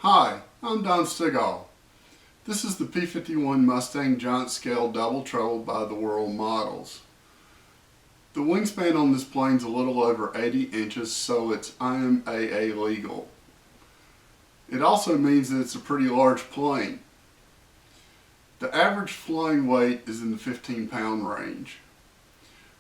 Hi, I'm Don Stegall. This is the P-51 Mustang giant scale double treble by the World Models. The wingspan on this plane is a little over 80 inches, so it's IMAA legal. It also means that it's a pretty large plane. The average flying weight is in the 15-pound range.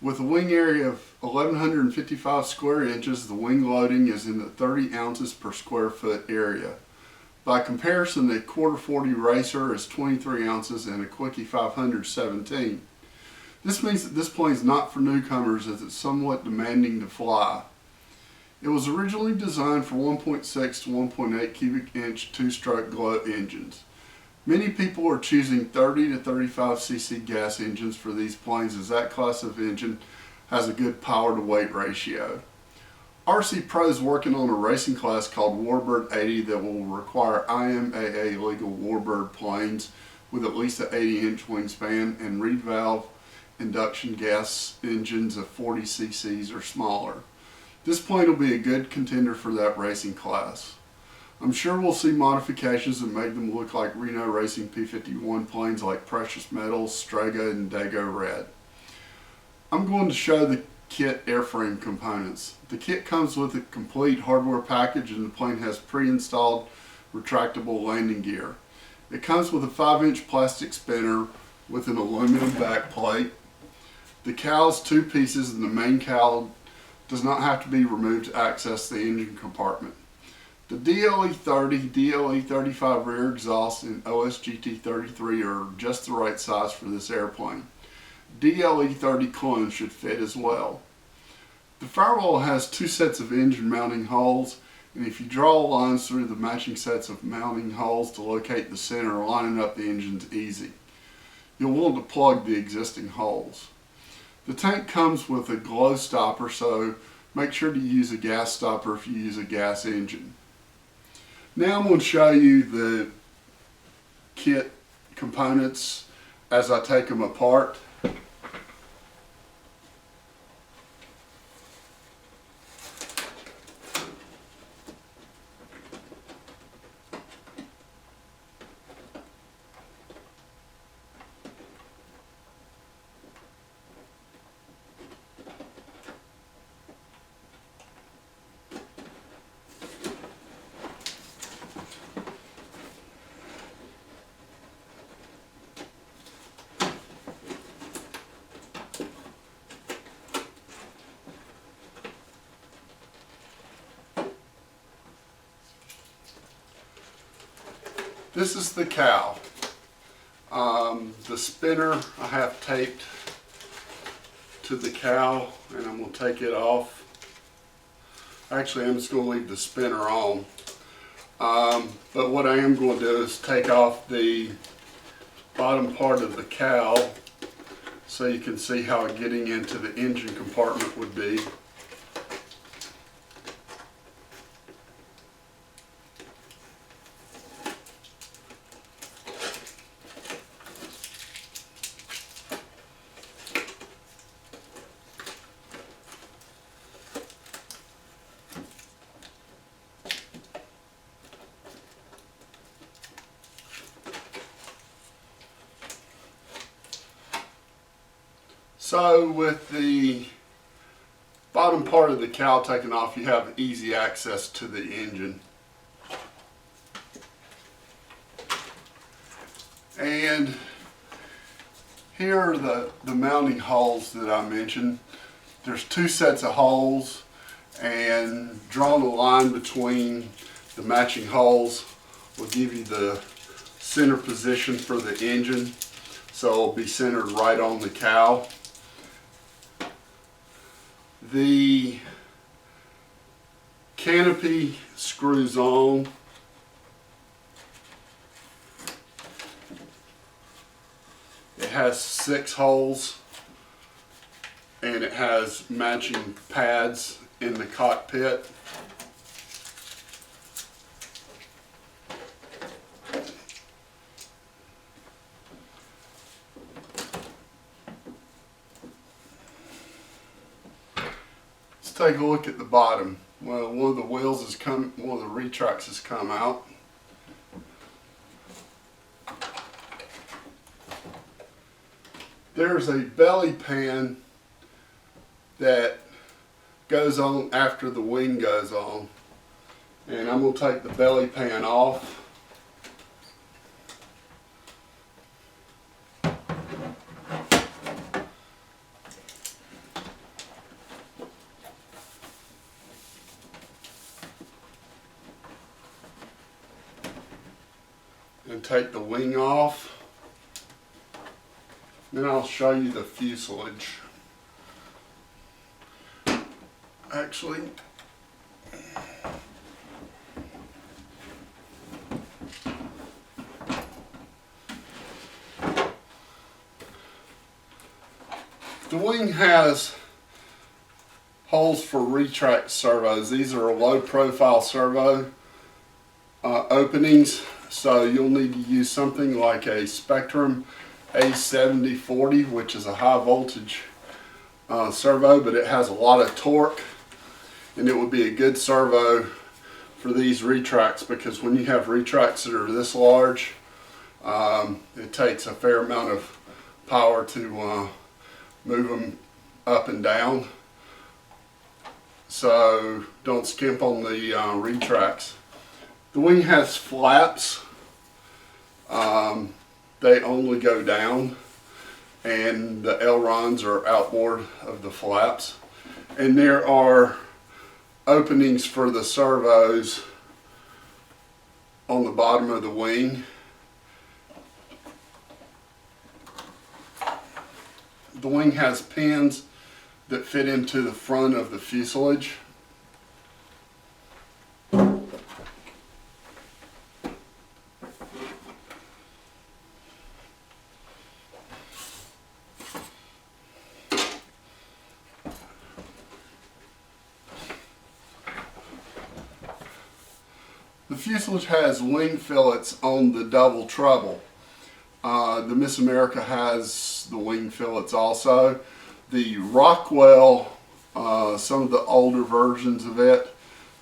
With a wing area of 1,155 square inches, the wing loading is in the 30 ounces per square foot area. By comparison, the quarter 40 racer is 23 ounces and a quickie 500 is 17. This means that this plane is not for newcomers as it's somewhat demanding to fly. It was originally designed for 1.6 to 1.8 cubic inch two-stroke glow engines. Many people are choosing 30 to 35 cc gas engines for these planes as that class of engine has a good power to weight ratio. RC Pro is working on a racing class called Warbird 80 that will require IMAA legal Warbird planes with at least an 80-inch wingspan and reed valve induction gas engines of 40 cc's or smaller. This plane will be a good contender for that racing class. I'm sure we'll see modifications that make them look like Reno Racing P-51 planes like Precious Metals, Stegall, and Dago Red. I'm going to show the kit airframe components. The kit comes with a complete hardware package and the plane has pre-installed retractable landing gear. It comes with a 5-inch plastic spinner with an aluminum back plate. The cowl is 2 pieces and the main cowl does not have to be removed to access the engine compartment. The DLE-30, DLE-35 rear exhaust and OSGT-33 are just the right size for this airplane. DLE-30 clone should fit as well. The firewall has 2 sets of engine mounting holes, and if you draw lines through the matching sets of mounting holes to locate the center, lining up the engine's easy. You'll want to plug the existing holes. The tank comes with a glow stopper, so make sure to use a gas stopper if you use a gas engine. Now I'm going to show you the kit components as I take them apart. This is the cowl. The spinner I have taped to the cowl and I'm going to take it off. Actually, I'm just going to leave the spinner on. But what I am going to do is take off the bottom part of the cowl so you can see how getting into the engine compartment would be. So with the bottom part of the cowl taken off, you have easy access to the engine. And here are the mounting holes that I mentioned. There's 2 sets of holes, and drawing a line between the matching holes will give you the center position for the engine, so it'll be centered right on the cowl. The canopy screws on. It has 6 holes and it has matching pads in the cockpit. Take a look at the bottom. Well, one of the retracts has come out. There's a belly pan that goes on after the wing goes on. And I'm going to take the belly pan off. And take the wing off. Then I'll show you the fuselage. Actually, the wing has holes for retract servos. These are low profile servo openings, so you'll need to use something like a Spectrum A7040, which is a high voltage servo, but it has a lot of torque, and it would be a good servo for these retracts, because when you have retracts that are this large, it takes a fair amount of power to move them up and down. So don't skimp on the retracts. The wing has flaps. They only go down, and the ailerons are outboard of the flaps. And there are openings for the servos on the bottom of the wing. The wing has pins that fit into the front of the fuselage. The fuselage has wing fillets on the double treble. The Miss America has the wing fillets also. The Rockwell, some of the older versions of it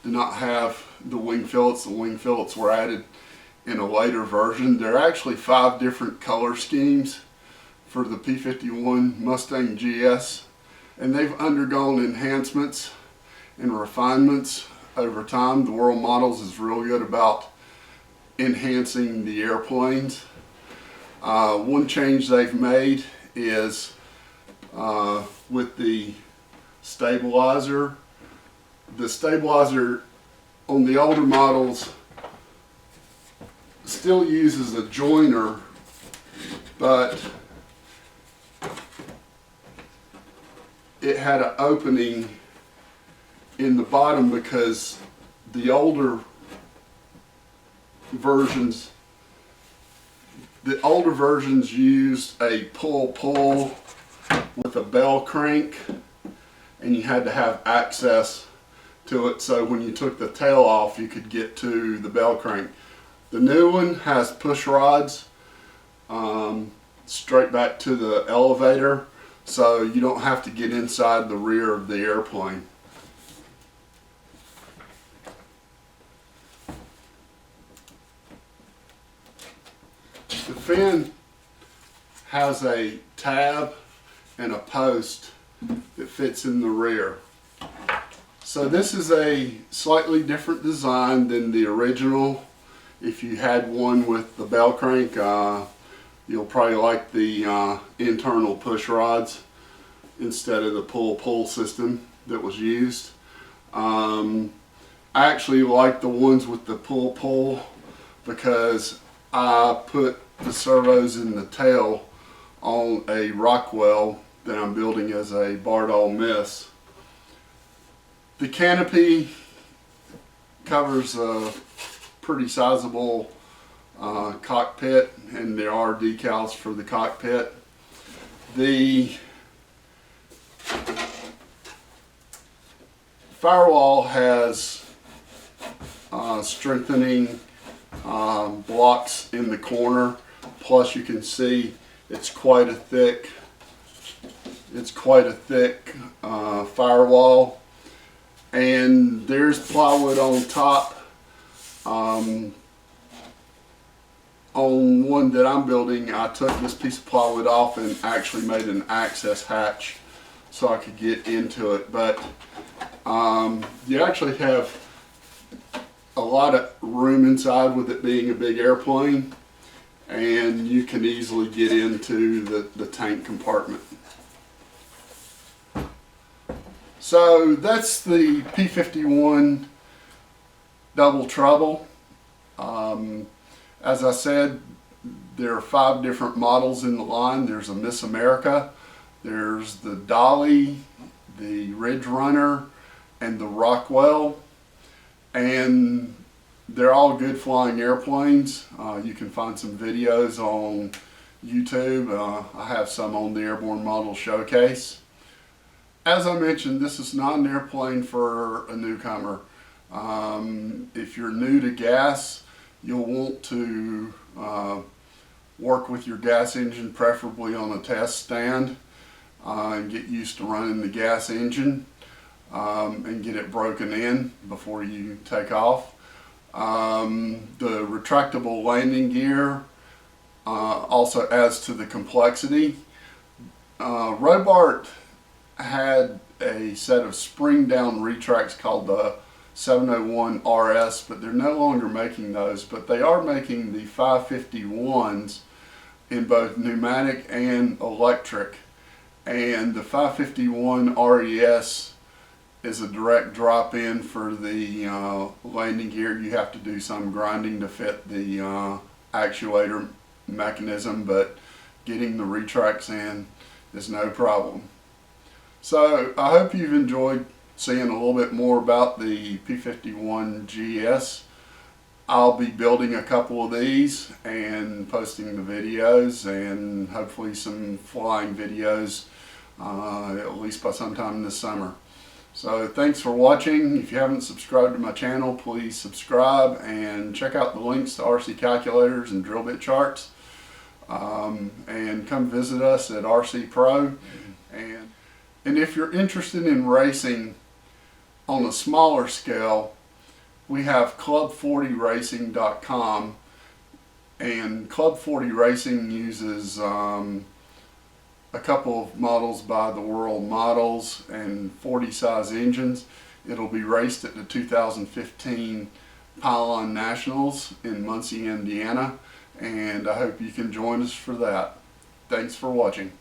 do not have the wing fillets. The wing fillets were added in a later version. There are actually 5 different color schemes for the P-51 Mustang GS, and they've undergone enhancements and refinements over time. The World Models is real good about enhancing the airplanes. One change they've made is with the stabilizer. The stabilizer on the older models still uses a joiner, but it had an opening in the bottom because the older versions used a pull-pull with a bell crank, and you had to have access to it, so when you took the tail off you could get to the bell crank. The new one has push rods straight back to the elevator, so you don't have to get inside the rear of the airplane. The fin has a tab and a post that fits in the rear. So this is a slightly different design than the original. If you had one with the bell crank, you'll probably like the internal push rods instead of the pull-pull system that was used. I actually like the ones with the pull-pull because I put the servos in the tail on a Rockwell that I'm building as a Bardol Miss. The canopy covers a pretty sizable cockpit, and there are decals for the cockpit. The firewall has strengthening blocks in the corner, plus you can see it's quite a thick firewall, and there's plywood on top. on one that I'm building, I took this piece of plywood off and actually made an access hatch so I could get into it. But you actually have a lot of room inside with it being a big airplane, and you can easily get into the tank compartment. So that's the P-51 Double Trouble. As I said, there are 5 different models in the line. There's a Miss America, there's the Dolly, the Ridge Runner, and the Rockwell. And they're all good flying airplanes. You can find some videos on YouTube. I have some on the Airborne Model Showcase. As I mentioned, this is not an airplane for a newcomer. If you're new to gas, you'll want to work with your gas engine, preferably on a test stand, and get used to running the gas engine and get it broken in before you take off. The retractable landing gear also adds to the complexity. Warbird had a set of spring down retracts called the 701 RS, but they're no longer making those, but they are making the 551s in both pneumatic and electric. And the 551 RES is a direct drop in for the landing gear. You have to do some grinding to fit the actuator mechanism, but getting the retracts in is no problem. So I hope you've enjoyed seeing a little bit more about the P-51 GS. I'll be building a couple of these and posting the videos, and hopefully some flying videos at least by sometime this summer. So thanks for watching. If you haven't subscribed to my channel, please subscribe and check out the links to RC calculators and drill bit charts. And come visit us at RC Pro. And if you're interested in racing on a smaller scale, we have club40racing.com, and Club 40 Racing uses a couple of models by the World Models and 40 size engines. It'll be raced at the 2015 Pylon Nationals in Muncie, Indiana, and I hope you can join us for that. Thanks for watching.